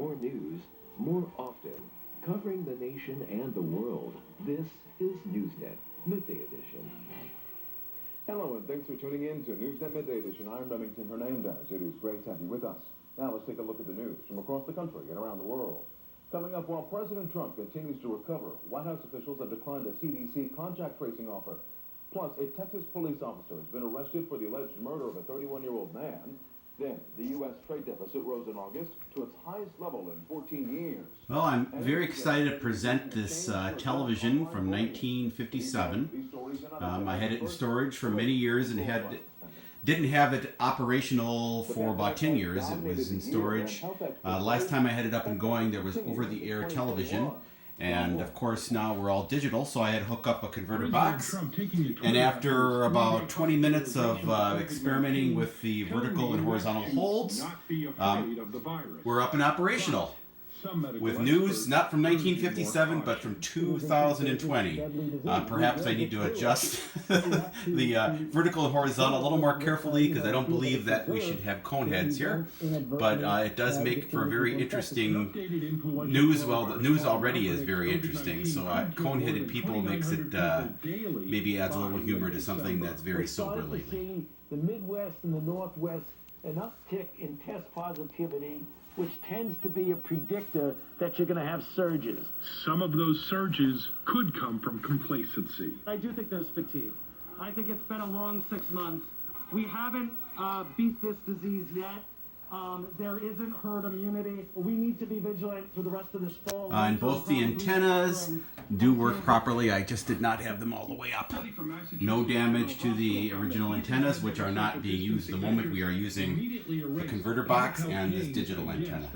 more news, more often, covering the nation and the world. This is Newsnet Midday Edition. Hello, and thanks for tuning in to Newsnet Midday Edition. I'm Remington Hernandez. It is great to have you with us. Now let's take a look at the news from across the country and around the world. Coming up, while President Trump continues to recover, White House officials have declined a CDC contact tracing offer. Plus, a Texas police officer has been arrested for the alleged murder of a 31-year-old man. Then, the U.S. trade deficit rose in August to its highest level in 14 years. Well, I'm very excited to present this television from 1957. I had it in storage for many years and didn't have it operational for about 10 years. It was in storage. Last time I had it up and going, there was over-the-air television. And of course now we're all digital, so I had to hook up a converter box. And after about 20 minutes of experimenting with the vertical and horizontal holds, we're up and operational. With news not from 1957 but from 2020. Perhaps I need to adjust the vertical and horizontal a little more carefully because I don't believe that we should have cone heads here. But it does make for a very interesting news. Well, the news already is very interesting, so cone-headed people makes it maybe adds a little humor to something that's very sober lately. The Midwest and the Northwest, an uptick in test positivity, which tends to be a predictor that you're going to have surges. Some of those surges could come from complacency. I do think there's fatigue. I think it's been a long 6 months. We haven't beat this disease yet. There isn't herd immunity. We need to be vigilant through the rest of this fall. And both the antennas do work properly. I just did not have them all the way up. No damage to the original antennas, which are not being used at the moment. We are using the converter box and this digital antenna.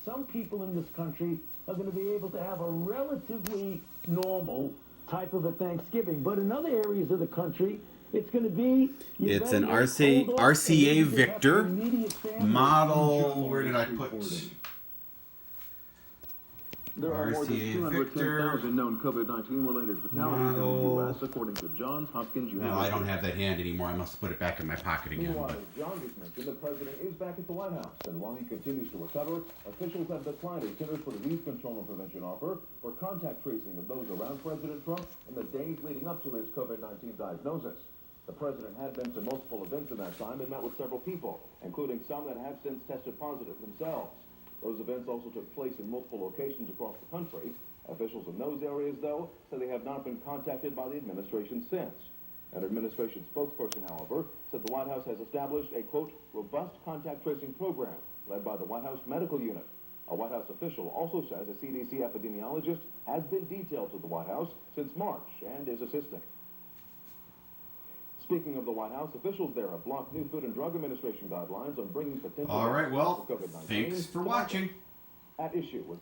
Some people in this country are going to be able to have a relatively normal type of a Thanksgiving, but in other areas of the country, it's going to be... It's an RCA VICTOR model. Where did I put? There are more than 210,000 known COVID-19 related fatalities in the U.S., according to Johns Hopkins University. No, I don't have that hand anymore. I must put it back in my pocket again. Meanwhile, as John just mentioned, the president is back at the White House, and while he continues to recover, officials have declined a Centers for Disease Control and Prevention offer for contact tracing of those around President Trump in the days leading up to his COVID-19 diagnosis. The president had been to multiple events in that time and met with several people, including some that have since tested positive themselves. Those events also took place in multiple locations across the country. Officials in those areas, though, say they have not been contacted by the administration since. An administration spokesperson, however, said the White House has established a, quote, robust contact tracing program led by the White House Medical Unit. A White House official also says a CDC epidemiologist has been detailed to the White House since March and is assisting. Speaking of the White House, officials there have blocked new Food and Drug Administration guidelines on bringing potential... All right, well, thanks for watching. At issue with